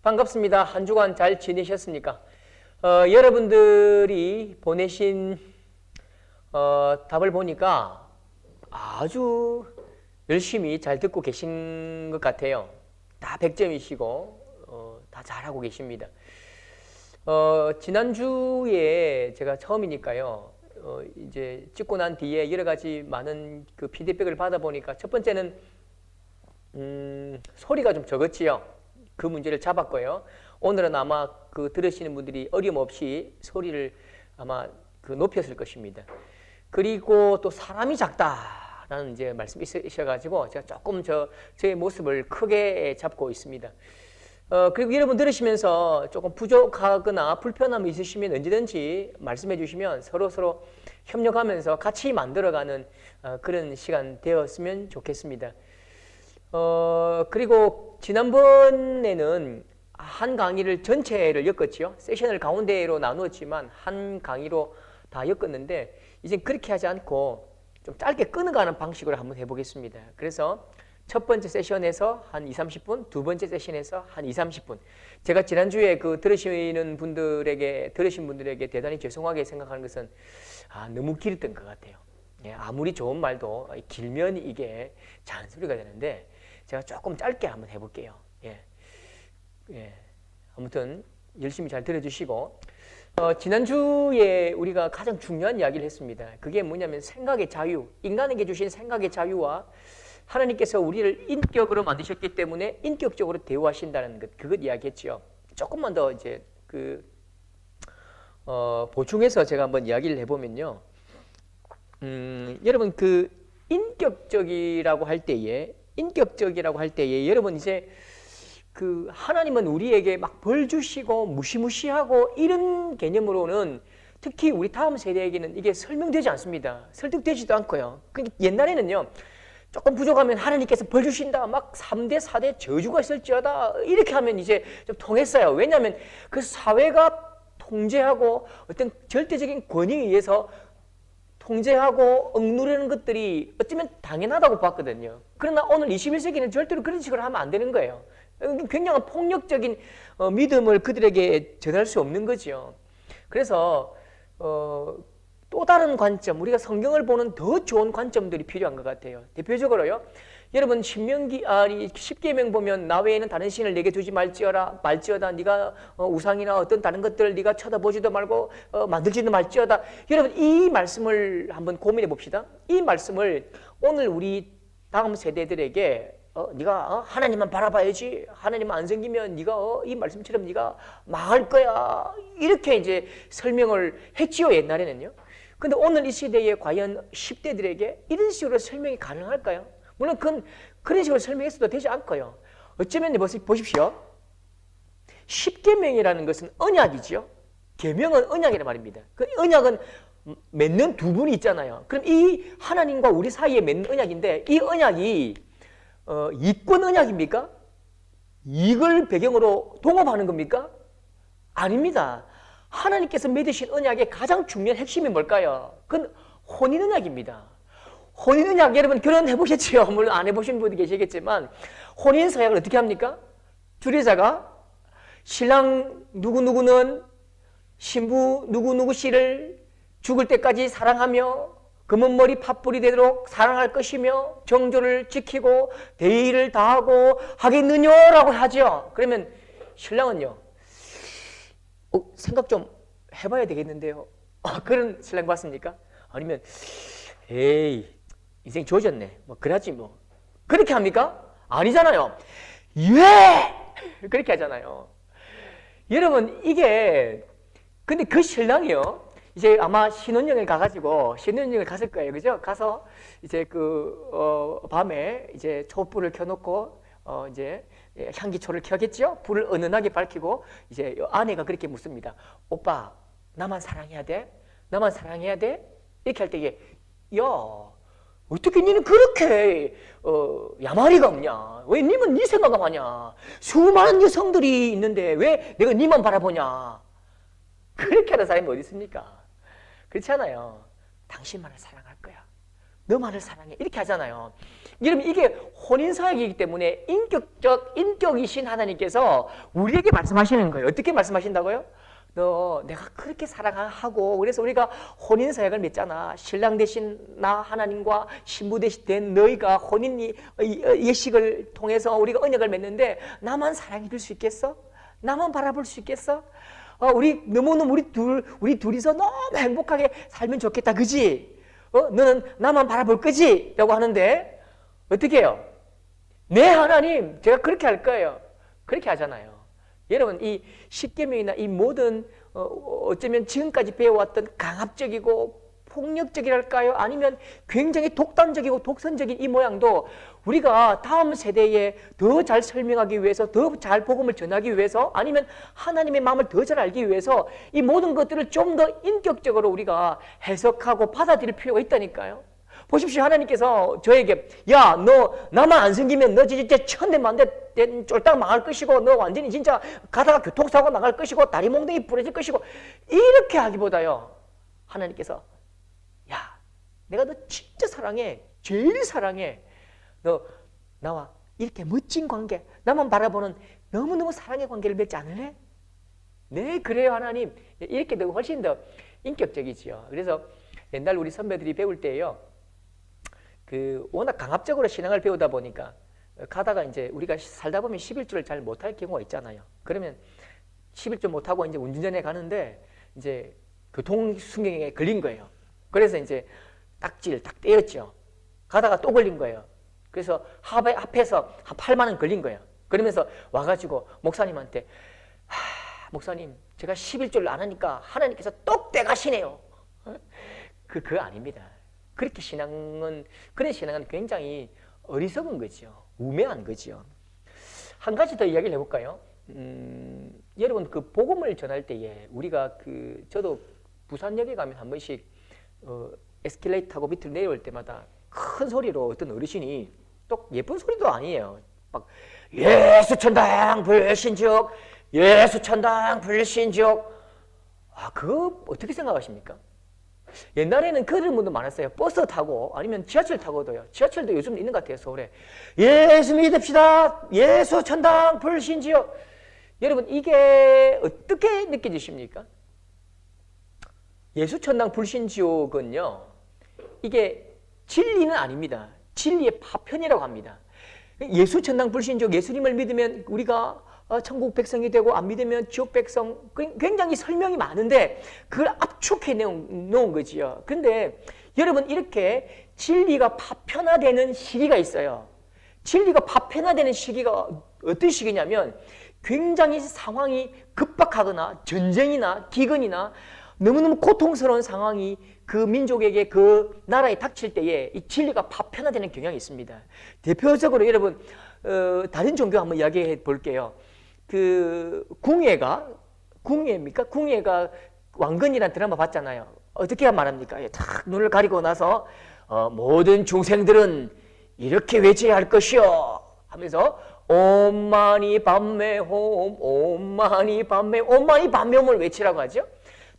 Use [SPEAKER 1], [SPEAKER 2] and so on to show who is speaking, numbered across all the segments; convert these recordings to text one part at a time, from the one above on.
[SPEAKER 1] 반갑습니다. 한 주간 잘 지내셨습니까? 여러분들이 보내신 답을 보니까 아주 열심히 잘 듣고 계신 것 같아요. 다 100점이시고 다 잘하고 계십니다. 지난주에 제가 처음이니까요. 이제 찍고 난 뒤에 여러 가지 많은 그 피드백을 받아보니까 첫 번째는 소리가 좀 적었지요. 그 문제를 잡았고요. 오늘은 아마 그 들으시는 분들이 어림없이 소리를 아마 그 높였을 것입니다. 그리고 또 사람이 작다라는 이제 말씀이 있으셔가지고 제가 조금 저의 모습을 크게 잡고 있습니다. 그리고 여러분 들으시면서 조금 부족하거나 불편함이 있으시면 언제든지 말씀해 주시면 서로 협력하면서 같이 만들어가는 그런 시간 되었으면 좋겠습니다. 그리고 지난번에는 한 강의를 전체를 엮었지요. 세션을 가운데로 나누었지만 한 강의로 다 엮었는데 이제 그렇게 하지 않고 좀 짧게 끊어가는 방식으로 한번 해보겠습니다. 그래서 첫 번째 세션에서 한 20-30분, 두 번째 세션에서 한 20-30분. 제가 지난주에 그 들으신 분들에게 대단히 죄송하게 생각하는 것은 너무 길었던 것 같아요. 예, 아무리 좋은 말도 길면 이게 잔소리가 되는데 제가 조금 짧게 한번 해볼게요. 아무튼 열심히 잘 들어주시고 지난주에 우리가 가장 중요한 이야기를 했습니다. 그게 뭐냐면 생각의 자유, 인간에게 주신 생각의 자유와 하나님께서 우리를 인격으로 만드셨기 때문에 인격적으로 대우하신다는 것, 그것 이야기했죠. 조금만 더 이제 보충해서 제가 한번 이야기를 해보면요. 여러분 그 인격적이라고 할 때에 여러분 이제 그 하나님은 우리에게 막 벌 주시고 무시무시하고 이런 개념으로는 특히 우리 다음 세대에게는 이게 설명되지 않습니다. 설득되지도 않고요. 그러니까 옛날에는요. 조금 부족하면 하나님께서 벌 주신다. 막 3대, 4대 저주가 있을지어다. 이렇게 하면 이제 좀 통했어요. 왜냐하면 그 사회가 통제하고 어떤 절대적인 권위에 의해서 통제하고 억누르는 것들이 어쩌면 당연하다고 봤거든요. 그러나 오늘 21세기는 절대로 그런 식으로 하면 안 되는 거예요. 굉장한 폭력적인 믿음을 그들에게 전할 수 없는 거죠. 그래서 또 다른 관점, 우리가 성경을 보는 더 좋은 관점들이 필요한 것 같아요. 대표적으로요. 여러분 신명기 10계명 보면 나 외에는 다른 신을 내게 두지 말지어다 네가 우상이나 어떤 다른 것들을 네가 쳐다보지도 말고 만들지도 말지어다. 여러분 이 말씀을 한번 고민해 봅시다. 이 말씀을 오늘 우리 다음 세대들에게 네가 하나님만 바라봐야지. 하나님만 안 생기면 네가 이 말씀처럼 네가 망할 거야. 이렇게 이제 설명을 했지요, 옛날에는요. 근데 오늘 이 시대에 과연 10대들에게 이런 식으로 설명이 가능할까요? 물론 그런 식으로 설명했어도 되지 않고요. 어쩌면 보십시오. 10계명이라는 것은 언약이죠. 계명은 언약이란 말입니다. 그 언약은 맺는 두 분이 있잖아요. 그럼 이 하나님과 우리 사이에 맺는 언약인데 이 언약이 이권 언약입니까? 이익을 배경으로 동업하는 겁니까? 아닙니다. 하나님께서 맺으신 언약의 가장 중요한 핵심이 뭘까요? 그건 혼인 언약입니다. 혼인 언약 여러분 결혼해 보셨지요? 물론 안 해보신 분도 계시겠지만 혼인 서약을 어떻게 합니까? 주례자가 신랑 누구누구는 신부 누구누구 씨를 죽을 때까지 사랑하며 검은 머리 팥불이 되도록 사랑할 것이며 정조를 지키고 대의를 다하고 하겠느냐라고 하죠. 그러면 신랑은요. 생각 좀 해봐야 되겠는데요. 그런 신랑 봤습니까? 아니면 에이 인생 조졌네. 뭐 그러지 뭐. 그렇게 합니까? 아니잖아요. 예! 그렇게 하잖아요. 여러분 이게 근데 그 신랑이요. 이제 아마 신혼여행을 갔을 거예요. 그죠? 가서 이제 밤에 이제 촛불을 켜놓고 이제 향기초를 켜겠죠? 불을 은은하게 밝히고 이제 아내가 그렇게 묻습니다. 오빠 나만 사랑해야 돼? 나만 사랑해야 돼? 이렇게 할 때 야 어떻게 니는 그렇게 야마리가 없냐? 왜 니는 니 생각만 하냐? 수많은 여성들이 있는데 왜 내가 니만 바라보냐? 그렇게 하는 사람이 어디 있습니까? 그렇지 않아요. 당신만을 사랑할 거야. 너만을 사랑해. 이렇게 하잖아요. 여러분 이게 혼인사역이기 때문에 인격이신 하나님께서 우리에게 말씀하시는 거예요. 어떻게 말씀하신다고요? 너 내가 그렇게 사랑하고 그래서 우리가 혼인사역을 맺잖아. 신랑 대신 나 하나님과 신부 대신 된 너희가 혼인 예식을 통해서 우리가 언약을 맺는데 나만 사랑해 줄 수 있겠어? 나만 바라볼 수 있겠어? 우리 너무너무 우리 둘이서 너무 행복하게 살면 좋겠다, 그지? 너는 나만 바라볼 거지? 라고 하는데 어떻게 해요? 네 하나님 제가 그렇게 할 거예요. 그렇게 하잖아요. 여러분 이 십계명이나 이 모든 어쩌면 지금까지 배워왔던 강압적이고 폭력적이랄까요? 아니면 굉장히 독단적이고 독선적인 이 모양도 우리가 다음 세대에 더 잘 설명하기 위해서, 더 잘 복음을 전하기 위해서, 아니면 하나님의 마음을 더 잘 알기 위해서 이 모든 것들을 좀 더 인격적으로 우리가 해석하고 받아들일 필요가 있다니까요. 보십시오. 하나님께서 저에게 야, 너 나만 안 생기면 너 진짜 천대만대 쫄딱 망할 것이고 너 완전히 진짜 가다가 교통사고 나갈 것이고 다리 몽둥이 부러질 것이고 이렇게 하기보다요. 하나님께서 야, 내가 너 진짜 사랑해. 제일 사랑해. 너 나와 이렇게 멋진 관계, 나만 바라보는 너무너무 사랑의 관계를 맺지 않을래? 네, 그래요 하나님. 이렇게 더 훨씬 더 인격적이지요. 그래서 옛날 우리 선배들이 배울 때요. 워낙 강압적으로 신앙을 배우다 보니까 가다가 이제 우리가 살다 보면 11조를 잘 못할 경우가 있잖아요. 그러면 11조 못하고 이제 운전전에 가는데 이제 교통순경에 걸린 거예요. 그래서 이제 딱지를 딱 떼었죠. 가다가 또 걸린 거예요. 그래서 앞에서 한 8만 원 걸린 거예요. 그러면서 와가지고 목사님한테 목사님 제가 11조를 안 하니까 하나님께서 똑 떼가시네요. 그거 아닙니다. 그런 신앙은 굉장히 어리석은 거죠. 우매한 거죠. 한 가지 더 이야기를 해볼까요? 여러분 그 복음을 전할 때에 우리가 저도 부산역에 가면 한 번씩 에스컬레이터 타고 밑으로 내려올 때마다 큰 소리로 어떤 어르신이 또 예쁜 소리도 아니에요. 막 예수 천당 불신족, 예수 천당 불신족. 그거 어떻게 생각하십니까? 옛날에는 그런 분도 많았어요. 버스 타고 아니면 지하철 타고도요. 지하철도 요즘 있는 것 같아요. 서울에. 예수 믿읍시다. 예수 천당 불신지요. 여러분 이게 어떻게 느껴지십니까? 예수 천당 불신지옥은요. 이게 진리는 아닙니다. 진리의 파편이라고 합니다. 예수 천당 불신지옥, 예수님을 믿으면 우리가 천국 백성이 되고 안 믿으면 지옥 백성, 굉장히 설명이 많은데 그걸 압축해 놓은 거지요. 근데 여러분 이렇게 진리가 파편화되는 시기가 있어요. 진리가 파편화되는 시기가 어떤 시기냐면 굉장히 상황이 급박하거나 전쟁이나 기근이나 너무너무 고통스러운 상황이 그 민족에게 그 나라에 닥칠 때에 이 진리가 파편화되는 경향이 있습니다. 대표적으로 여러분 다른 종교 한번 이야기해 볼게요. 궁예가 왕건이라는 드라마 봤잖아요. 어떻게 말합니까? 탁 눈을 가리고 나서 모든 중생들은 이렇게 외쳐야 할 것이요 하면서 옴마니 밤매홈 옴마니 밤매홈을 외치라고 하죠.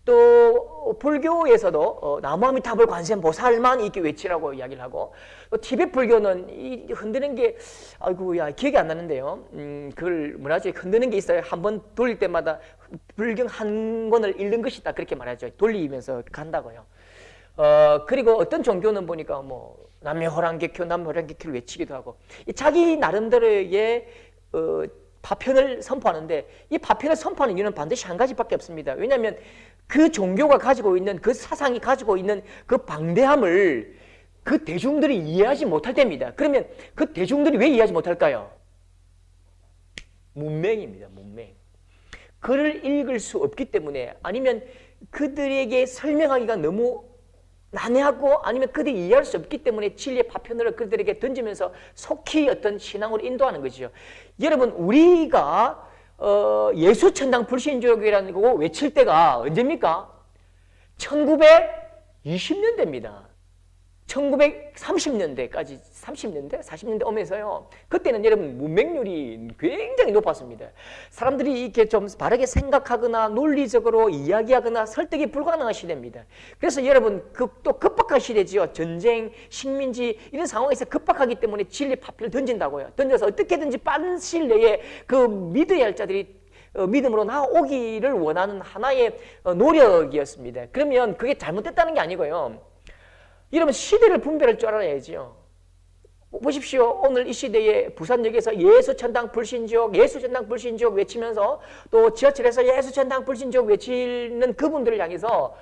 [SPEAKER 1] 또 불교에서도 나무아미타불 관세음보살만 이렇게 외치라고 이야기를 하고, 또 티베트 불교는 이 흔드는 게 아이고야 기억이 안 나는데요. 그걸 뭐라지 흔드는 게 있어요. 한번 돌릴 때마다 불경 한 권을 읽는 것이다 그렇게 말하죠. 돌리면서 간다고요. 그리고 어떤 종교는 보니까 뭐 남묘호랑개교를 외치기도 하고, 자기 나름대로의 파편을 선포하는데, 이 파편을 선포하는 이유는 반드시 한 가지밖에 없습니다. 왜냐하면 그 종교가 가지고 있는 그 사상이 가지고 있는 그 방대함을 그 대중들이 이해하지 못할 때입니다. 그러면 그 대중들이 왜 이해하지 못할까요? 문맹입니다. 문맹. 글을 읽을 수 없기 때문에, 아니면 그들에게 설명하기가 너무 난해하고, 아니면 그들이 이해할 수 없기 때문에 진리의 파편을 그들에게 던지면서 속히 어떤 신앙으로 인도하는 것이죠. 여러분 우리가 예수천당 불신족이라는 거 외칠 때가 언제입니까? 1920년대입니다. 1930년대까지 30년대, 40년대 오면서요. 그때는 여러분 문맹률이 굉장히 높았습니다. 사람들이 이렇게 좀 바르게 생각하거나 논리적으로 이야기하거나 설득이 불가능한 시대입니다. 그래서 여러분 또 급박한 시대지요. 전쟁, 식민지 이런 상황에서 급박하기 때문에 진리 파편을 던진다고요. 던져서 어떻게든지 빠른 시일 내에 그 믿어야 할 자들이 믿음으로 나오기를 원하는 하나의 노력이었습니다. 그러면 그게 잘못됐다는 게 아니고요. 이러면 시대를 분별할 줄 알아야지요. 보십시오. 오늘 이 시대에 부산역에서 예수천당 불신족, 예수천당 불신족 외치면서 또 지하철에서 예수천당 불신족 외치는 그분들을 향해서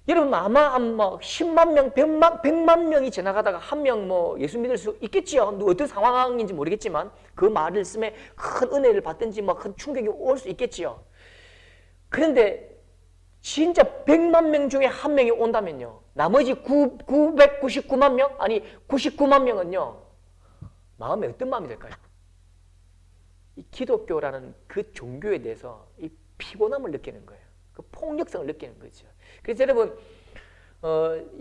[SPEAKER 1] 여러분 아마 한 10만 명, 100만 명이 지나가다가 한 명 예수 믿을 수 있겠지요. 어떤 상황인지 모르겠지만 그 말씀에 큰 은혜를 받든지 큰 충격이 올 수 있겠지요. 그런데 진짜 100만 명 중에 한 명이 온다면요. 나머지 999만 명? 아니 99만 명은요. 마음에 어떤 마음이 될까요? 이 기독교라는 그 종교에 대해서 이 피곤함을 느끼는 거예요. 그 폭력성을 느끼는 거죠. 그래서 여러분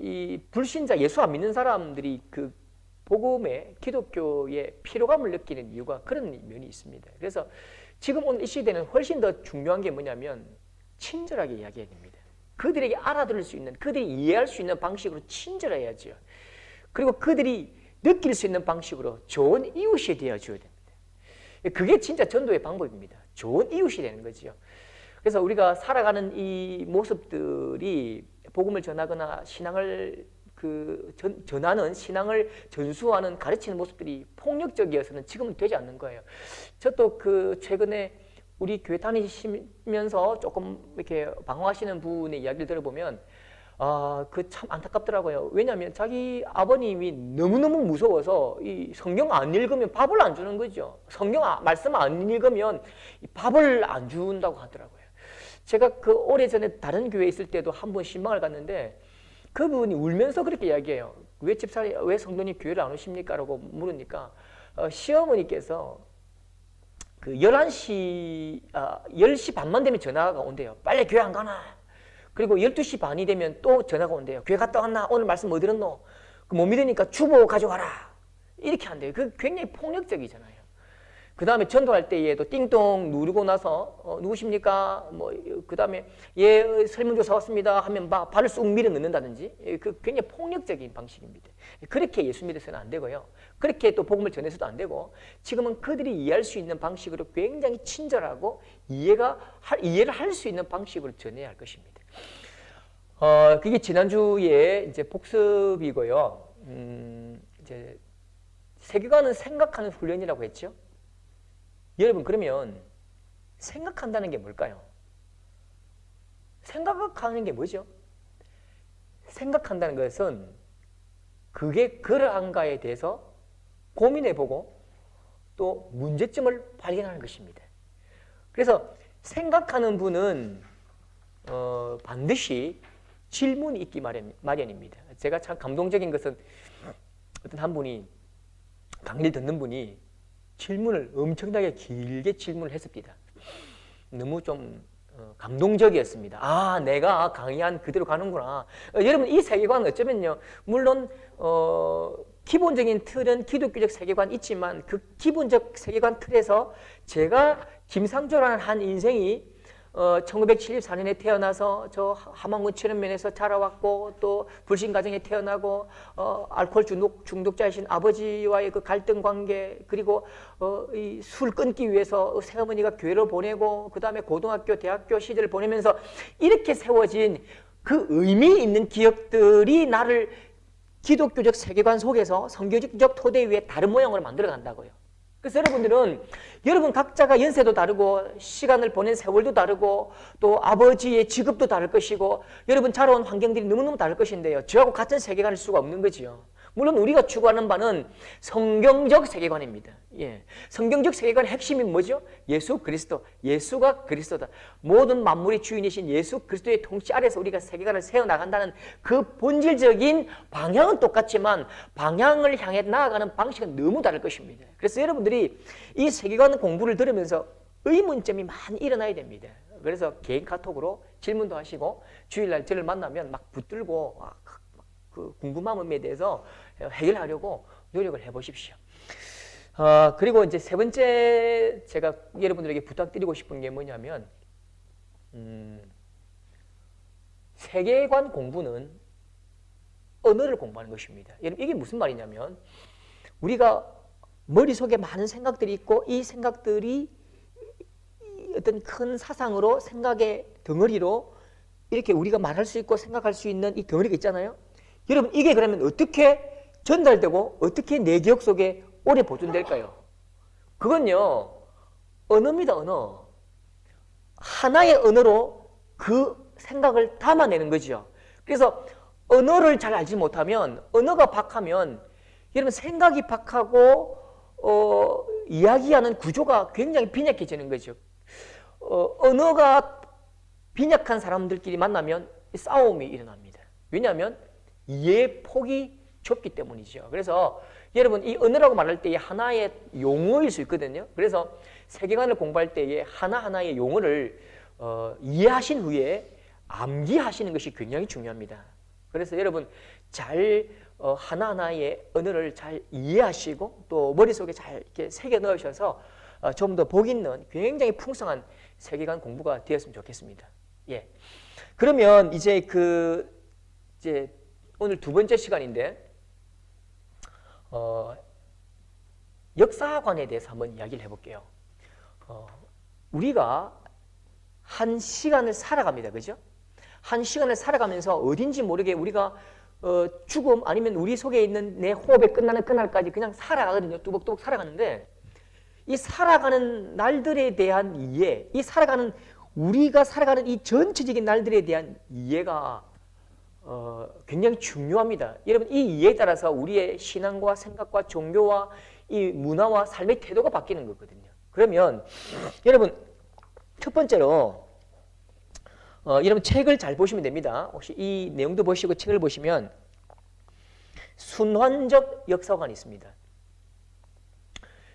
[SPEAKER 1] 이 불신자 예수 안 믿는 사람들이 그 복음에 기독교의 피로감을 느끼는 이유가 그런 면이 있습니다. 그래서 지금 오늘 이 시대는 훨씬 더 중요한 게 뭐냐면 친절하게 이야기해야 됩니다. 그들에게 알아들을 수 있는, 그들이 이해할 수 있는 방식으로 친절해야죠. 그리고 그들이 느낄 수 있는 방식으로 좋은 이웃이 되어줘야 됩니다. 그게 진짜 전도의 방법입니다. 좋은 이웃이 되는 거죠. 그래서 우리가 살아가는 이 모습들이 복음을 전하거나 신앙을 전하는, 신앙을 전수하는, 가르치는 모습들이 폭력적이어서는 지금은 되지 않는 거예요. 저도 최근에 우리 교회 다니시면서 조금 이렇게 방황하시는 분의 이야기를 들어보면 참 안타깝더라고요. 왜냐하면 자기 아버님이 너무너무 무서워서 이 성경 안 읽으면 밥을 안 주는 거죠. 성경 말씀 안 읽으면 밥을 안 준다고 하더라고요. 제가 오래전에 다른 교회에 있을 때도 한 번 신방을 갔는데 그분이 울면서 그렇게 이야기해요. 왜 성도님 교회를 안 오십니까? 라고 물으니까 시어머니께서 10시 반만 되면 전화가 온대요. 빨리 교회 안 가나? 그리고 12시 반이 되면 또 전화가 온대요. 교회 갔다 왔나? 오늘 말씀 뭐 들었노? 못 믿으니까 주보 가져와라. 이렇게 한대요. 그 굉장히 폭력적이잖아요. 그 다음에 전도할 때에도 띵동 누르고 나서 누구십니까? 그 다음에 설문조사 왔습니다 하면 발을 쑥 밀어 넣는다든지 그 굉장히 폭력적인 방식입니다. 그렇게 예수 믿어서는 안 되고요. 그렇게 또 복음을 전해서도 안 되고 지금은 그들이 이해할 수 있는 방식으로 굉장히 친절하고 이해를 할 수 있는 방식으로 전해야 할 것입니다. 그게 지난주에 이제 복습이고요. 이제 세계관은 생각하는 훈련이라고 했죠. 여러분 그러면 생각한다는 게 뭘까요? 생각하는 게 뭐죠? 생각한다는 것은 그게 그러한가에 대해서 고민해보고 또 문제점을 발견하는 것입니다. 그래서 생각하는 분은 반드시 질문이 있기 마련입니다. 제가 참 감동적인 것은 어떤 한 분이 강의를 듣는 분이 질문을 엄청나게 길게 질문을 했습니다. 너무 좀 감동적이었습니다. 내가 강의한 그대로 가는구나. 여러분 이 세계관은 어쩌면요. 물론 기본적인 틀은 기독교적 세계관 있지만 그 기본적 세계관 틀에서 제가 김상조라는 한 인생이 1974년에 태어나서 저 함안군 칠연면에서 자라왔고 또 불신 가정에 태어나고 알코올 중독자이신 아버지와의 그 갈등 관계 그리고 이 술 끊기 위해서 새어머니가 교회를 보내고 그 다음에 고등학교, 대학교 시절을 보내면서 이렇게 세워진 그 의미 있는 기억들이 나를 기독교적 세계관 속에서 성경적 토대 위에 다른 모양으로 만들어 간다고요. 그래서 여러분 각자가 연세도 다르고 시간을 보낸 세월도 다르고 또 아버지의 직업도 다를 것이고 여러분 자라온 환경들이 너무너무 다를 것인데요. 저하고 같은 세계관일 수가 없는 거지요. 물론 우리가 추구하는 바는 성경적 세계관입니다. 성경적 세계관의 핵심이 뭐죠? 예수 그리스도, 예수가 그리스도다. 모든 만물의 주인이신 예수 그리스도의 통치 아래서 우리가 세계관을 세워나간다는 그 본질적인 방향은 똑같지만 방향을 향해 나아가는 방식은 너무 다를 것입니다. 그래서 여러분들이 이 세계관 공부를 들으면서 의문점이 많이 일어나야 됩니다. 그래서 개인 카톡으로 질문도 하시고 주일날 저를 만나면 막 붙들고 그 궁금함에 대해서 해결하려고 노력을 해보십시오. 그리고 이제 세 번째 제가 여러분들에게 부탁드리고 싶은 게 뭐냐면, 세계관 공부는 언어를 공부하는 것입니다. 여러분, 이게 무슨 말이냐면, 우리가 머릿속에 많은 생각들이 있고, 이 생각들이 어떤 큰 사상으로, 생각의 덩어리로 이렇게 우리가 말할 수 있고 생각할 수 있는 이 덩어리가 있잖아요. 여러분, 이게 그러면 어떻게 전달되고 어떻게 내 기억 속에 오래 보존될까요? 그건요, 언어입니다. 언어. 하나의 언어로 그 생각을 담아내는 거죠. 그래서 언어를 잘 알지 못하면, 언어가 박하면 여러분 생각이 박하고 이야기하는 구조가 굉장히 빈약해지는 거죠. 언어가 빈약한 사람들끼리 만나면 싸움이 일어납니다. 왜냐하면 이해의 폭이 좁기 때문이죠. 그래서 여러분, 이 언어라고 말할 때에 하나의 용어일 수 있거든요. 그래서 세계관을 공부할 때에 하나하나의 용어를 이해하신 후에 암기하시는 것이 굉장히 중요합니다. 그래서 여러분 잘 하나하나의 언어를 잘 이해하시고 또 머릿속에 잘 이렇게 새겨 넣으셔서 좀 더 복 있는 굉장히 풍성한 세계관 공부가 되었으면 좋겠습니다. 예. 그러면 이제 오늘 두 번째 시간인데, 역사관에 대해서 한번 이야기를 해볼게요. 우리가 한 시간을 살아갑니다. 그죠? 한 시간을 살아가면서 어딘지 모르게 우리가 죽음 아니면 우리 속에 있는 내 호흡이 끝나는 그날까지 그냥 살아가거든요. 뚜벅뚜벅 살아가는데, 이 살아가는 날들에 대한 이해, 우리가 살아가는 이 전체적인 날들에 대한 이해가 굉장히 중요합니다. 여러분, 이 이해에 따라서 우리의 신앙과 생각과 종교와 이 문화와 삶의 태도가 바뀌는 거거든요. 그러면 여러분, 첫 번째로 여러분 책을 잘 보시면 됩니다. 혹시 이 내용도 보시고 책을 보시면 순환적 역사관이 있습니다.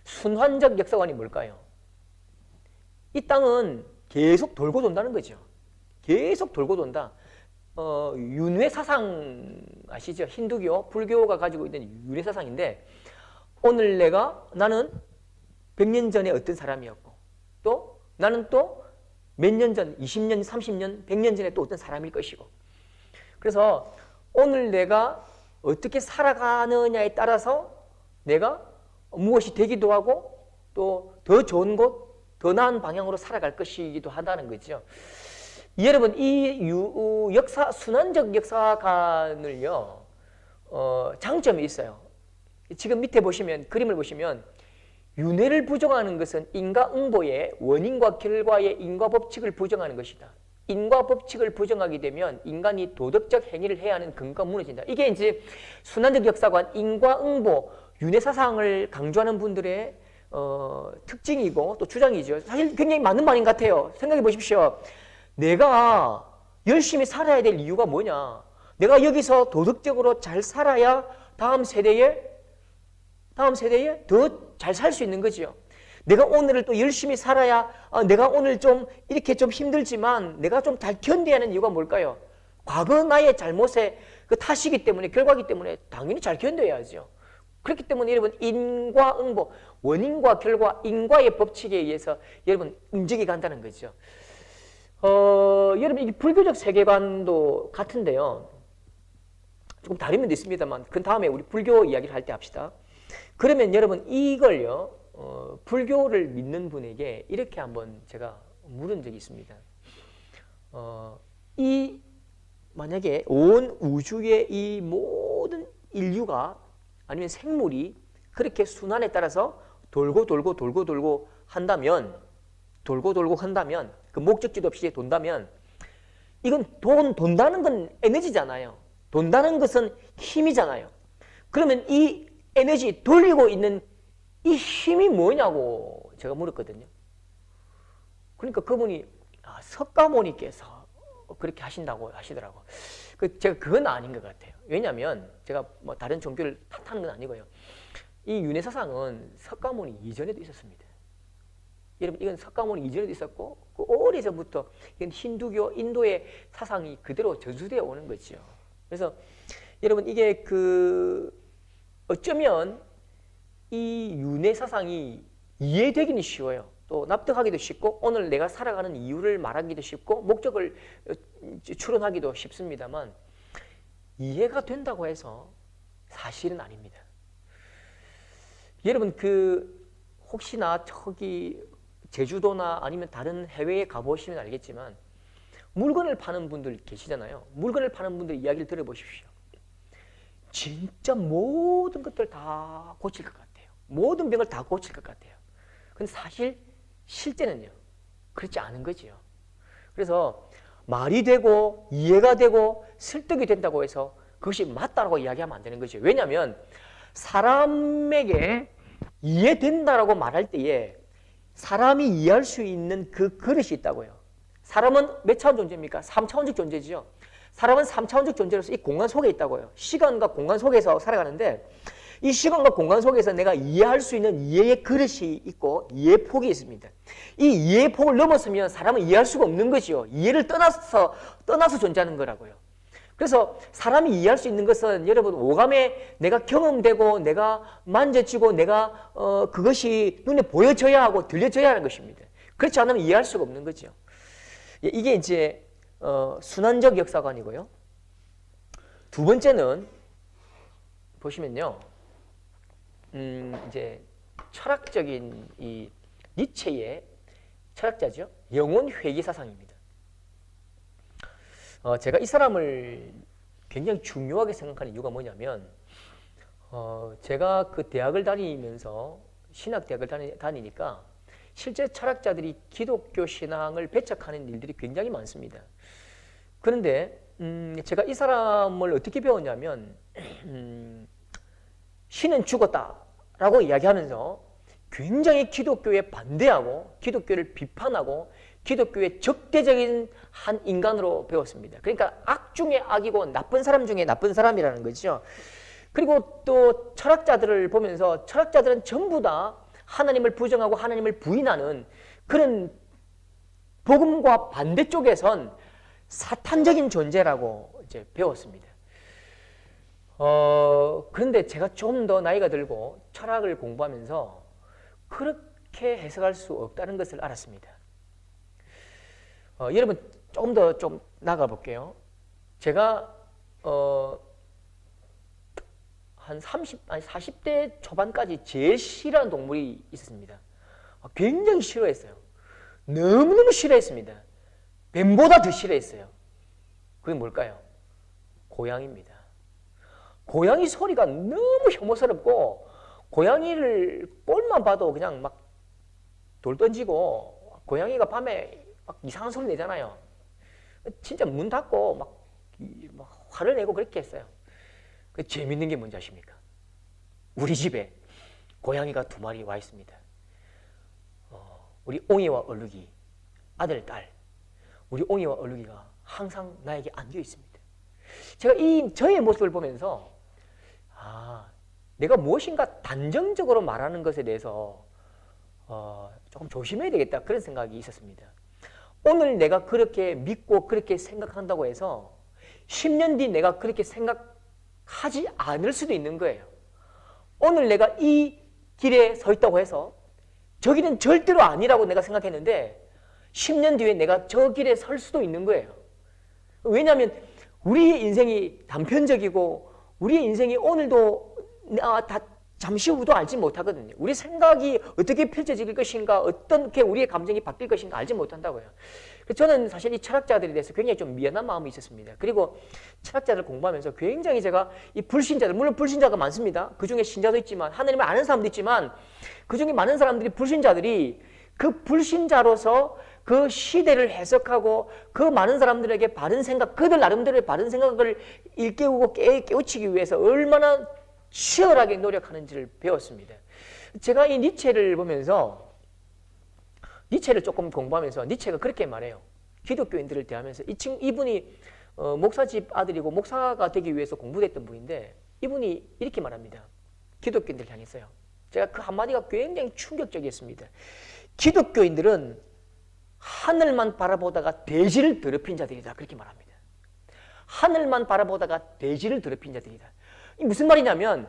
[SPEAKER 1] 순환적 역사관이 뭘까요? 이 땅은 계속 돌고 돈다는 거죠. 계속 돌고 돈다. 윤회 사상 아시죠? 힌두교, 불교가 가지고 있는 윤회 사상인데, 오늘 나는 100년 전에 어떤 사람이었고, 또 나는 또 몇 년 전, 20년, 30년, 100년 전에 또 어떤 사람일 것이고, 그래서 오늘 내가 어떻게 살아가느냐에 따라서 내가 무엇이 되기도 하고 또 더 좋은 곳, 더 나은 방향으로 살아갈 것이기도 하다는 거죠. 여러분, 이 순환적 역사관을요, 장점이 있어요. 지금 밑에 보시면, 그림을 보시면, 윤회를 부정하는 것은 인과응보의 원인과 결과의 인과법칙을 부정하는 것이다. 인과법칙을 부정하게 되면 인간이 도덕적 행위를 해야 하는 근거가 무너진다. 이게 이제 순환적 역사관, 인과응보, 윤회사상을 강조하는 분들의 특징이고 또 주장이죠. 사실 굉장히 맞는 말인 것 같아요. 생각해 보십시오. 내가 열심히 살아야 될 이유가 뭐냐? 내가 여기서 도덕적으로 잘 살아야 다음 세대에 더 잘 살 수 있는 거죠. 내가 오늘을 또 열심히 살아야 내가 오늘 좀 이렇게 좀 힘들지만 내가 좀 잘 견뎌야 하는 이유가 뭘까요? 과거 나의 잘못의 그 탓이기 때문에, 결과기 때문에 당연히 잘 견뎌야죠. 그렇기 때문에 여러분, 인과응보, 원인과 결과, 인과의 법칙에 의해서 여러분 움직이 간다는 거죠. 여러분, 이게 불교적 세계관도 같은데요. 조금 다른 면도 있습니다만, 그 다음에 우리 불교 이야기를 할 때 합시다. 그러면 여러분, 이걸요, 불교를 믿는 분에게 이렇게 한번 제가 물은 적이 있습니다. 만약에 온 우주의 이 모든 인류가 아니면 생물이 그렇게 순환에 따라서 돌고 한다면, 그 목적지도 없이 돈다면, 이건 돈다는 건 에너지잖아요. 돈다는 것은 힘이잖아요. 그러면 이 에너지 돌리고 있는 이 힘이 뭐냐고 제가 물었거든요. 그러니까 그분이 석가모니께서 그렇게 하신다고 하시더라고. 제가 그건 아닌 것 같아요. 왜냐하면 제가 뭐 다른 종교를 탓하는 건 아니고요. 이 윤회 사상은 석가모니 이전에도 있었습니다. 여러분, 이건 석가모니 이전에도 있었고, 그 오래전부터 이건 힌두교, 인도의 사상이 그대로 전수되어 오는 거죠. 그래서 여러분 이게 어쩌면 이 윤회 사상이 이해되기는 쉬워요. 또 납득하기도 쉽고 오늘 내가 살아가는 이유를 말하기도 쉽고 목적을 추론하기도 쉽습니다만 이해가 된다고 해서 사실은 아닙니다. 여러분 혹시나 저기 제주도나 아니면 다른 해외에 가보시면 알겠지만 물건을 파는 분들 계시잖아요. 물건을 파는 분들 이야기를 들어보십시오. 진짜 모든 것들 다 고칠 것 같아요. 모든 병을 다 고칠 것 같아요. 근데 사실 실제는요 그렇지 않은 거지요. 그래서 말이 되고 이해가 되고 설득이 된다고 해서 그것이 맞다라고 이야기하면 안 되는 거죠. 왜냐하면 사람에게 이해된다라고 말할 때에 사람이 이해할 수 있는 그 그릇이 있다고요. 사람은 몇 차원 존재입니까? 3차원적 존재지요. 사람은 3차원적 존재로서 이 공간 속에 있다고요. 시간과 공간 속에서 살아가는데 이 시간과 공간 속에서 내가 이해할 수 있는 이해의 그릇이 있고 이해의 폭이 있습니다. 이 이해의 폭을 넘었으면 사람은 이해할 수가 없는 거지요. 이해를 떠나서 존재하는 거라고요. 그래서 사람이 이해할 수 있는 것은 여러분 오감에 내가 경험되고 내가 만져지고 내가 그것이 눈에 보여져야 하고 들려져야 하는 것입니다. 그렇지 않으면 이해할 수가 없는 거죠. 이게 이제 순환적 역사관이고요. 두 번째는 보시면요, 이제 철학적인 이 니체의 철학자죠. 영혼 회귀 사상입니다. 제가 이 사람을 굉장히 중요하게 생각하는 이유가 뭐냐면, 제가 그 대학을 다니면서 신학대학을 다니니까 실제 철학자들이 기독교 신앙을 배척하는 일들이 굉장히 많습니다. 그런데 제가 이 사람을 어떻게 배웠냐면 신은 죽었다라고 이야기하면서 굉장히 기독교에 반대하고 기독교를 비판하고 기독교의 적대적인 한 인간으로 배웠습니다. 그러니까 악 중에 악이고 나쁜 사람 중에 나쁜 사람이라는 거죠. 그리고 또 철학자들을 보면서 철학자들은 전부 다 하나님을 부정하고 하나님을 부인하는 그런 복음과 반대쪽에선 사탄적인 존재라고 이제 배웠습니다. 그런데 제가 좀 더 나이가 들고 철학을 공부하면서 그렇게 해석할 수 없다는 것을 알았습니다. 여러분 조금 더 좀 나가 볼게요. 제가 한 40대 초반까지 제일 싫어하는 동물이 있었습니다. 굉장히 싫어했어요. 너무너무 싫어했습니다. 뱀보다 더 싫어했어요. 그게 뭘까요? 고양이입니다. 고양이 소리가 너무 혐오스럽고 고양이를 꼴만 봐도 그냥 막 돌 던지고 고양이가 밤에 막 이상한 소리 내잖아요. 진짜 문 닫고 막 화를 내고 그렇게 했어요. 그 재밌는 게 뭔지 아십니까? 우리 집에 고양이가 2마리 와 있습니다. 우리 옹이와 얼룩이, 아들, 딸. 우리 옹이와 얼룩이가 항상 나에게 안겨 있습니다. 제가 저의 모습을 보면서 내가 무엇인가 단정적으로 말하는 것에 대해서 조금 조심해야 되겠다 그런 생각이 있었습니다. 오늘 내가 그렇게 믿고 그렇게 생각한다고 해서 10년 뒤 내가 그렇게 생각하지 않을 수도 있는 거예요. 오늘 내가 이 길에 서 있다고 해서 저 길은 절대로 아니라고 내가 생각했는데 10년 뒤에 내가 저 길에 설 수도 있는 거예요. 왜냐하면 우리의 인생이 단편적이고 우리의 인생이 오늘도 다 잠시 후도 알지 못하거든요. 우리 생각이 어떻게 펼쳐질 것인가, 어떻게 우리의 감정이 바뀔 것인가 알지 못한다고요. 저는 사실 이 철학자들에 대해서 굉장히 좀 미안한 마음이 있었습니다. 그리고 철학자들 공부하면서 굉장히 제가 이 불신자들, 물론 불신자가 많습니다. 그 중에 신자도 있지만 하나님을 아는 사람도 있지만 그 중에 많은 사람들이 불신자들이 그 불신자로서 그 시대를 해석하고 그 많은 사람들에게 바른 생각, 그들 나름대로의 바른 생각을 일깨우고 깨우치기 위해서 얼마나 치열하게 노력하는지를 배웠습니다. 제가 이 니체를 보면서 니체를 조금 공부하면서 니체가 그렇게 말해요. 기독교인들을 대하면서 이분이 목사집 아들이고 목사가 되기 위해서 공부했던 분인데 이분이 이렇게 말합니다. 기독교인들을 향해서요. 제가 그 한마디가 굉장히 충격적이었습니다. 기독교인들은 하늘만 바라보다가 대지를 더럽힌 자들이다. 그렇게 말합니다. 하늘만 바라보다가 대지를 더럽힌 자들이다. 이 무슨 말이냐면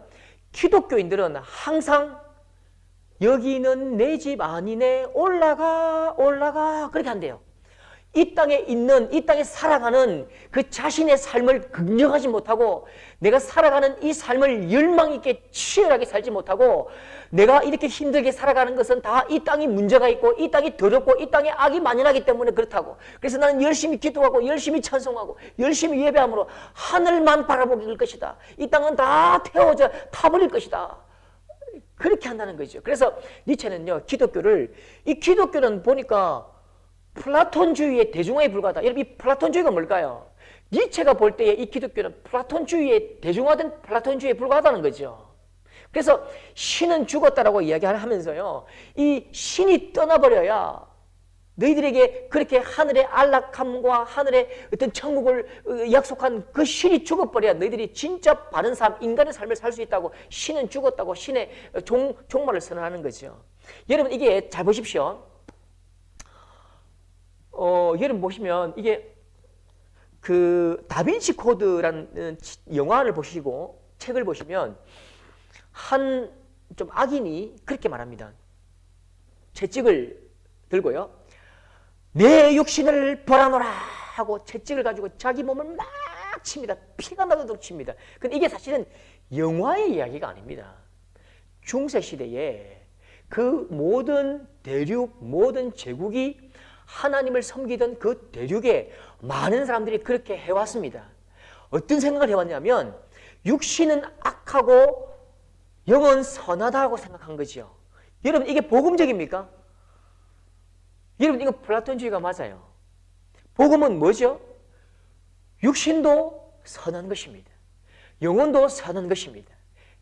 [SPEAKER 1] 기독교인들은 항상 여기는 내 집 아니네, 올라가 올라가 그렇게 한대요. 이 땅에 있는, 이 땅에 살아가는 그 자신의 삶을 긍정하지 못하고 내가 살아가는 이 삶을 열망 있게 치열하게 살지 못하고 내가 이렇게 힘들게 살아가는 것은 다 이 땅이 문제가 있고 이 땅이 더럽고 이 땅에 악이 만연하기 때문에 그렇다고. 그래서 나는 열심히 기도하고 열심히 찬송하고 열심히 예배함으로 하늘만 바라보길 것이다. 이 땅은 다 태워져 타버릴 것이다. 그렇게 한다는 거죠. 그래서 니체는요, 이 기독교는 보니까 플라톤주의의 대중화에 불과하다. 여러분, 이 플라톤주의가 뭘까요? 니체가 볼 때의 이 기독교는 플라톤주의의 대중화된 플라톤주의에 불과하다는 거죠. 그래서 신은 죽었다라고 이야기하면서요, 이 신이 떠나버려야 너희들에게 그렇게 하늘의 안락함과 하늘의 어떤 천국을 약속한 그 신이 죽어버려야 너희들이 진짜 바른 삶, 인간의 삶을 살 수 있다고 신은 죽었다고 신의 종말을 선언하는 거죠. 여러분, 이게 잘 보십시오. 여러분 보시면 이게 그 다빈치 코드라는 영화를 보시고 책을 보시면 한 좀 악인이 그렇게 말합니다. 채찍을 들고요. 내 육신을 벌하노라 하고 채찍을 가지고 자기 몸을 막 칩니다. 피가 나도록 칩니다. 근데 이게 사실은 영화의 이야기가 아닙니다. 중세시대에 그 모든 대륙, 모든 제국이 하나님을 섬기던 그 대륙에 많은 사람들이 그렇게 해왔습니다. 어떤 생각을 해왔냐면 육신은 악하고 영은 선하다고 생각한 거죠. 여러분, 이게 복음적입니까? 여러분, 이거 플라톤주의가 맞아요. 복음은 뭐죠? 육신도 선한 것입니다. 영혼도 선한 것입니다.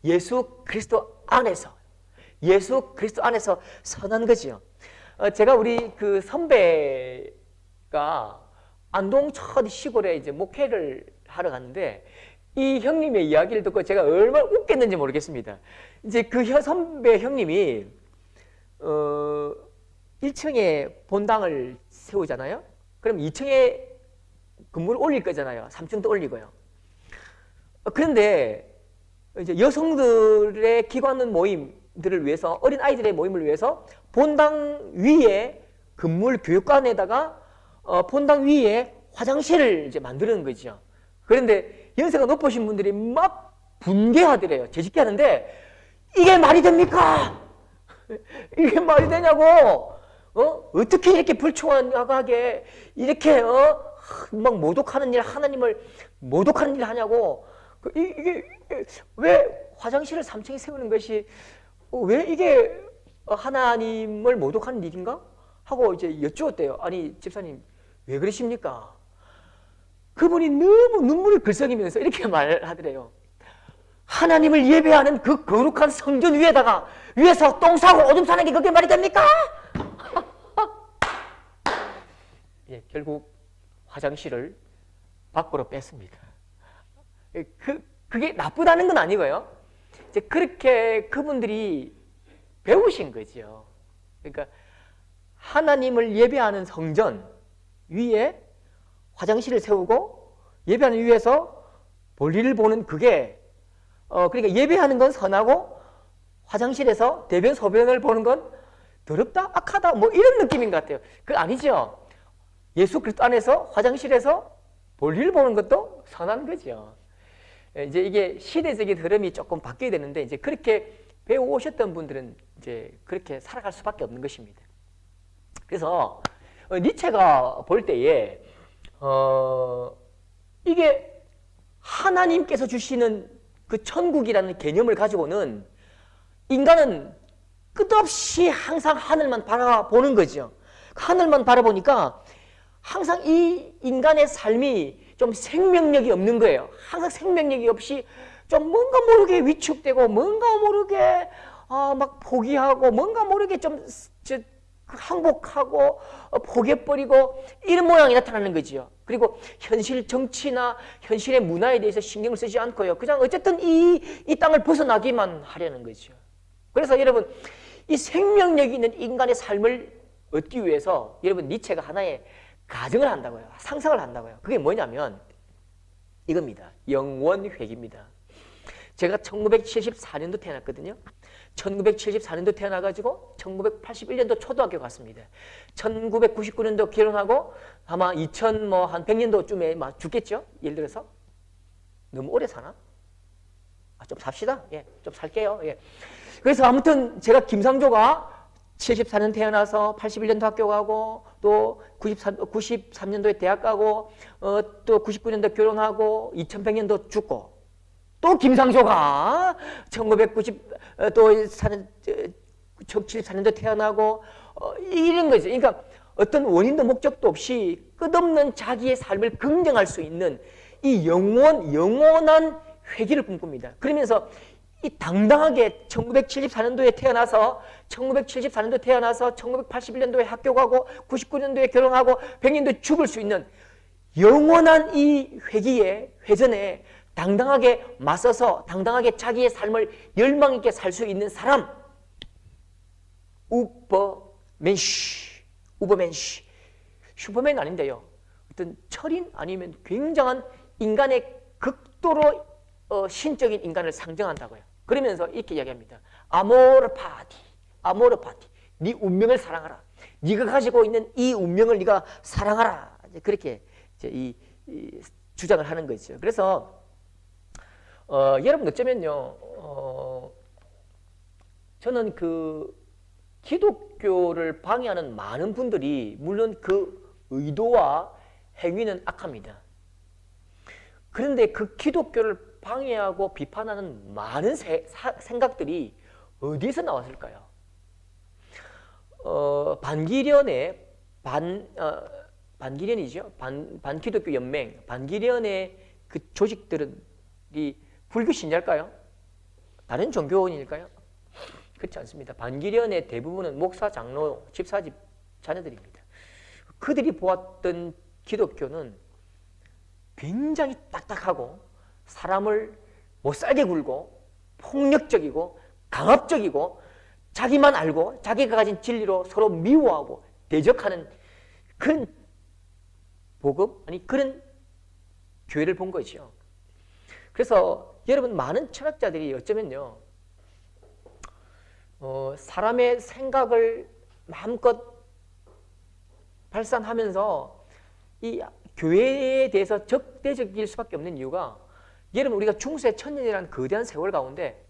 [SPEAKER 1] 예수 그리스도 안에서 선한 거지요. 제가 우리 그 선배가 안동 첫 시골에 이제 목회를 하러 갔는데 이 형님의 이야기를 듣고 제가 얼마나 웃겼는지 모르겠습니다. 이제 그 선배 형님이 1층에 본당을 세우잖아요. 그럼 2층에 건물을 올릴 거잖아요. 3층도 올리고요. 그런데 이제 여성들의 기관 모임들을 위해서, 어린 아이들의 모임을 위해서 본당 위에 건물 교육관에다가 본당 위에 화장실을 이제 만드는 거죠. 그런데 연세가 높으신 분들이 막 분개하더래요. 재짓게 하는데 이게 말이 됩니까? 이게 말이 되냐고? 어떻게 이렇게 불충하게 이렇게 막 모독하는 일, 하나님을 모독하는 일을 하냐고. 이게 왜 화장실을 3층에 세우는 것이 왜 이게 하나님을 모독하는 일인가? 하고 이제 여쭈었대요. 아니 집사님 왜 그러십니까? 그분이 너무 눈물을 글썽이면서 이렇게 말하더래요. 하나님을 예배하는 그 거룩한 성전 위에서 똥 싸고 오줌 싸는 게 그게 말이 됩니까? 예, 결국 화장실을 밖으로 뺐습니다. 그게 나쁘다는 건 아니고요. 이제 그렇게 그분들이 배우신 거죠. 그러니까 하나님을 예배하는 성전 위에 화장실을 세우고 예배하는 위에서 볼일을 보는 그게 그러니까 예배하는 건 선하고 화장실에서 대변 소변을 보는 건 더럽다 악하다 뭐 이런 느낌인 것 같아요. 그거 아니죠. 예수 그리스도 안에서 화장실에서 볼일을 보는 것도 선한 거죠. 이제 이게 시대적인 흐름이 조금 바뀌어야 되는데 이제 그렇게 배워오셨던 분들은 이제 그렇게 살아갈 수밖에 없는 것입니다. 그래서 니체가 볼 때에 이게 하나님께서 주시는 그 천국이라는 개념을 가지고는 인간은 끝없이 항상 하늘만 바라보는 거죠. 하늘만 바라보니까 항상 이 인간의 삶이 좀 생명력이 없는 거예요. 항상 생명력이 없이 좀 뭔가 모르게 위축되고 뭔가 모르게 막 포기하고 뭔가 모르게 좀 항복하고 포기해버리고 이런 모양이 나타나는 거지요. 그리고 현실 정치나 현실의 문화에 대해서 신경을 쓰지 않고요. 그냥 어쨌든 이 땅을 벗어나기만 하려는 거죠. 그래서 여러분 이 생명력이 있는 인간의 삶을 얻기 위해서 여러분 니체가 하나의 가정을 한다고요. 상상을 한다고요. 그게 뭐냐면 이겁니다. 영원회귀입니다. 제가 1974년도 태어났거든요. 1974년도 태어나가지고 1981년도 초등학교 갔습니다. 1999년도 결혼하고 아마 2000한 100년도쯤에 막 죽겠죠? 예를 들어서 너무 오래 사나? 좀 삽시다. 예, 좀 살게요. 예. 그래서 아무튼 제가 김상조가 74년 태어나서 81년도 학교 가고 또 93년도에 대학 가고 또 99년도 결혼하고 2100년도 죽고 또 김상조가 1974년도 태어나고 이런 거죠. 그러니까 어떤 원인도 목적도 없이 끝없는 자기의 삶을 긍정할 수 있는 이 영원한 회귀를 꿈꿉니다. 그러면서 이 당당하게 1974년도에 태어나서 1981년도에 학교 가고 99년도에 결혼하고 100년도에 죽을 수 있는 영원한 이 회전에 당당하게 맞서서 당당하게 자기의 삶을 열망 있게 살 수 있는 사람, 우버맨시. 슈퍼맨 아닌데요. 어떤 철인 아니면 굉장한 인간의 극도로 신적인 인간을 상정한다고요. 그러면서 이렇게 이야기합니다. 아모르 파티. 네 운명을 사랑하라. 네가 가지고 있는 이 운명을 네가 사랑하라. 그렇게 이제 주장을 하는 거죠. 그래서 여러분 어쩌면요, 저는 그 기독교를 방해하는 많은 분들이 물론 그 의도와 행위는 악합니다. 그런데 그 기독교를 방해하고 비판하는 많은 생각들이 어디에서 나왔을까요? 반기련이죠. 반기독교 연맹, 반기련의 그 조직들이 불교 신자일까요? 다른 종교원일까요? 그렇지 않습니다. 반기련의 대부분은 목사, 장로, 집사집 자녀들입니다. 그들이 보았던 기독교는 굉장히 딱딱하고 사람을 못살게 굴고 폭력적이고 강압적이고 자기만 알고 자기가 가진 진리로 서로 미워하고 대적하는 그런 복음, 그런 교회를 본 거죠. 그래서 여러분 많은 철학자들이 어쩌면요, 사람의 생각을 마음껏 발산하면서 이 교회에 대해서 적대적일 수밖에 없는 이유가, 여러분 우리가 중세 천년이라는 거대한 세월 가운데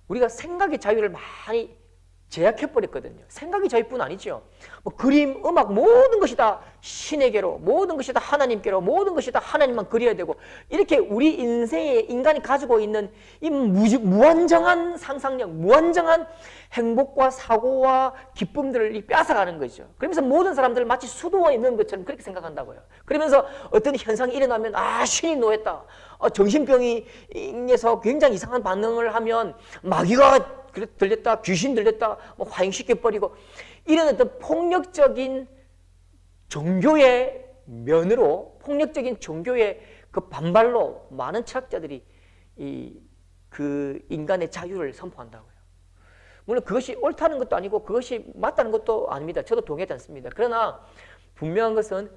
[SPEAKER 1] 우리가 생각의 자유를 많이 제약해버렸거든요. 생각의 자유뿐 아니죠. 뭐 그림, 음악 모든 것이 다 신에게로, 모든 것이 다 하나님께로, 모든 것이 다 하나님만 그려야 되고, 이렇게 우리 인생에 인간이 가지고 있는 이 무한정한 상상력, 무한정한 행복과 사고와 기쁨들을 뺏어가는 거죠. 그러면서 모든 사람들을 마치 수도원에 있는 것처럼 그렇게 생각한다고요. 그러면서 어떤 현상이 일어나면 신이 노했다. 정신병이 인해서 굉장히 이상한 반응을 하면 마귀가 들렸다, 귀신 들렸다, 화형시켜버리고, 이런 어떤 폭력적인 종교의 면으로, 폭력적인 종교의 그 반발로 많은 철학자들이 그 인간의 자유를 선포한다고요. 물론 그것이 옳다는 것도 아니고 그것이 맞다는 것도 아닙니다. 저도 동의하지 않습니다. 그러나 분명한 것은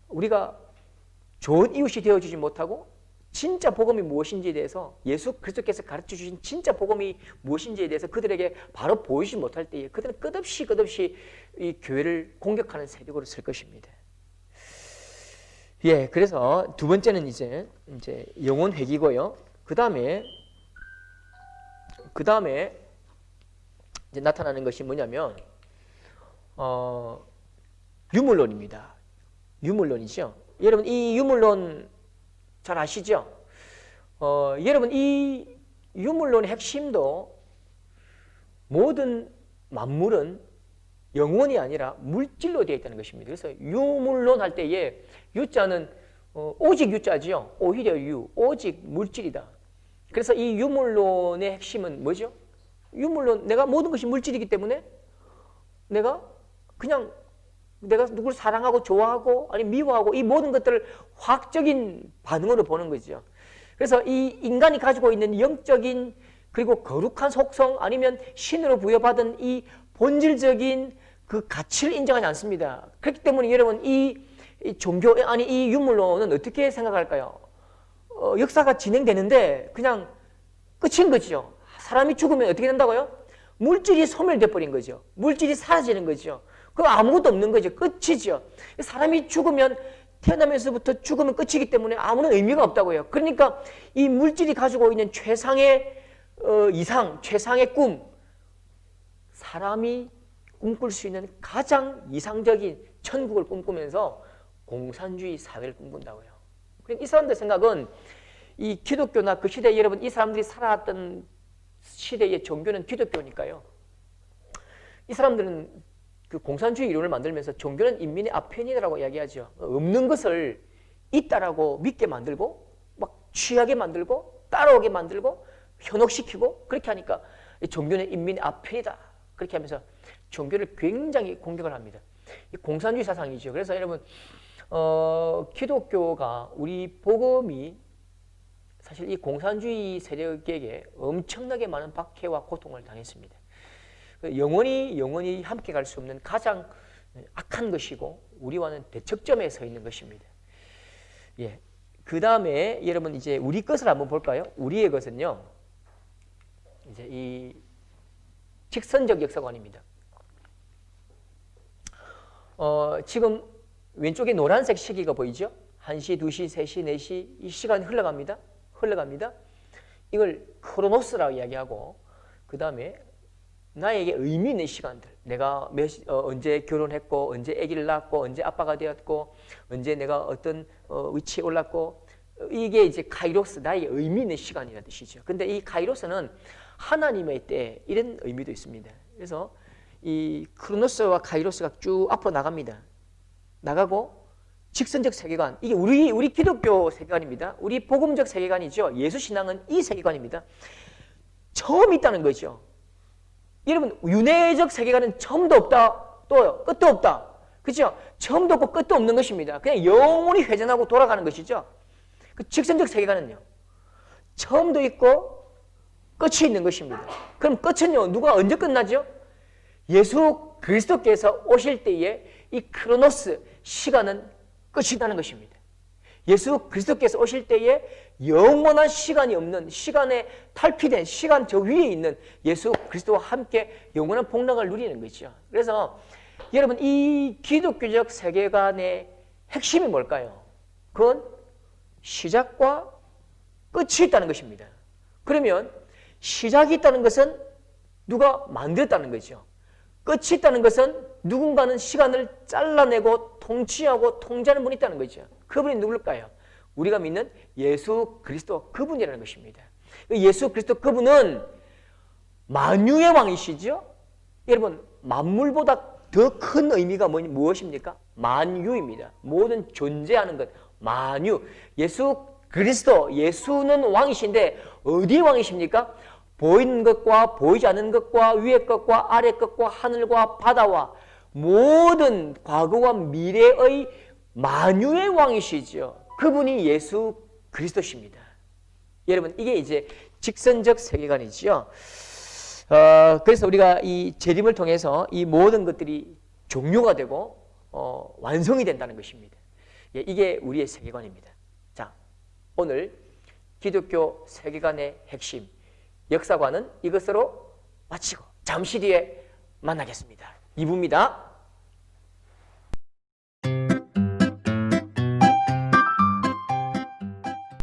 [SPEAKER 1] 우리가 좋은 이웃이 되어주지 못하고 진짜 복음이 무엇인지에 대해서, 예수 그리스도께서 가르쳐 주신 진짜 복음이 무엇인지에 대해서 그들에게 바로 보이지 못할 때에 그들은 끝없이 이 교회를 공격하는 세력으로 쓸 것입니다. 예, 그래서 두 번째는 이제 영혼 회귀고요. 그 다음에 이제 나타나는 것이 뭐냐면 유물론입니다. 유물론이죠. 여러분 이 유물론 잘 아시죠? 여러분 이 유물론의 핵심도 모든 만물은 영혼이 아니라 물질로 되어 있다는 것입니다. 그래서 유물론 할 때에 유자는 오직 유자죠. 오히려 오직 물질이다. 그래서 이 유물론의 핵심은 뭐죠? 유물론, 내가 모든 것이 물질이기 때문에 내가 누구를 사랑하고 좋아하고 아니 미워하고 이 모든 것들을 화학적인 반응으로 보는 거죠. 그래서 이 인간이 가지고 있는 영적인 그리고 거룩한 속성 아니면 신으로 부여받은 이 본질적인 그 가치를 인정하지 않습니다. 그렇기 때문에 여러분 이 종교 이 유물론은 어떻게 생각할까요? 역사가 진행되는데 그냥 끝인 거죠. 사람이 죽으면 어떻게 된다고요? 물질이 소멸돼 버린 거죠. 물질이 사라지는 거죠. 그럼 아무것도 없는 거죠. 끝이죠. 사람이 죽으면 태어나면서부터 죽으면 끝이기 때문에 아무런 의미가 없다고요. 그러니까 이 물질이 가지고 있는 최상의 이상, 최상의 꿈, 사람이 꿈꿀 수 있는 가장 이상적인 천국을 꿈꾸면서 공산주의 사회를 꿈꾼다고요. 그러니까 이 사람들 생각은 이 기독교나 그 시대에 여러분 이 사람들이 살아왔던 시대의 종교는 기독교니까요. 이 사람들은 그 공산주의 이론을 만들면서 종교는 인민의 아편이라고 이야기하죠. 없는 것을 있다라고 믿게 만들고 막 취하게 만들고 따라오게 만들고 현혹시키고 그렇게 하니까 종교는 인민의 아편이다. 그렇게 하면서 종교를 굉장히 공격을 합니다. 이 공산주의 사상이죠. 그래서 여러분 기독교가 우리 복음이 사실 이 공산주의 세력에게 엄청나게 많은 박해와 고통을 당했습니다. 영원히 함께 갈 수 없는 가장 악한 것이고 우리와는 대척점에 서 있는 것입니다. 예. 그 다음에 여러분 이제 우리 것을 한번 볼까요? 우리의 것은요, 이제 이 직선적 역사관입니다. 지금 왼쪽에 노란색 시기가 보이죠? 1시, 2시, 3시, 4시 이 시간이 흘러갑니다. 이걸 크로노스라고 이야기하고 그 다음에 나에게 의미 있는 시간들, 내가 언제 결혼했고 언제 아기를 낳았고 언제 아빠가 되었고 언제 내가 어떤 위치에 올랐고 이게 이제 카이로스, 나에게 의미 있는 시간이라는 뜻이죠. 근데 이 카이로스는 하나님의 때 이런 의미도 있습니다. 그래서 이 크로노스와 카이로스가 쭉 앞으로 나가고 직선적 세계관, 이게 우리 기독교 세계관입니다. 우리 복음적 세계관이죠. 예수 신앙은 이 세계관입니다. 처음 있다는 거죠. 여러분 윤회적 세계관은 처음도 없다, 또 끝도 없다. 그렇죠? 처음도 없고 끝도 없는 것입니다. 그냥 영원히 회전하고 돌아가는 것이죠. 그 직선적 세계관은요, 처음도 있고 끝이 있는 것입니다. 그럼 끝은요, 누가 언제 끝나죠? 예수 그리스도께서 오실 때에 이 크로노스 시간은 끝이라는 것입니다. 예수 그리스도께서 오실 때에 영원한 시간이 없는, 시간에 탈피된 시간 저 위에 있는 예수 그리스도와 함께 영원한 복락을 누리는 거죠. 그래서 여러분 이 기독교적 세계관의 핵심이 뭘까요? 그건 시작과 끝이 있다는 것입니다. 그러면 시작이 있다는 것은 누가 만들었다는 거죠. 끝이 있다는 것은 누군가는 시간을 잘라내고 통치하고 통제하는 분이 있다는 거죠. 그분이 누굴까요? 우리가 믿는 예수 그리스도 그분이라는 것입니다. 예수 그리스도 그분은 만유의 왕이시죠. 여러분 만물보다 더 큰 의미가 무엇입니까? 만유입니다. 모든 존재하는 것, 만유. 예수 그리스도, 예수는 왕이신데 어디의 왕이십니까? 보이는 것과 보이지 않는 것과 위의 것과 아래 것과 하늘과 바다와 모든 과거와 미래의 만유의 왕이시죠. 그분이 예수 그리스도십니다. 여러분 이게 이제 직선적 세계관이죠. 그래서 우리가 이 재림을 통해서 이 모든 것들이 종료가 되고 완성이 된다는 것입니다. 예, 이게 우리의 세계관입니다. 자, 오늘 기독교 세계관의 핵심 역사관은 이것으로 마치고 잠시 뒤에 만나겠습니다. 2부입니다.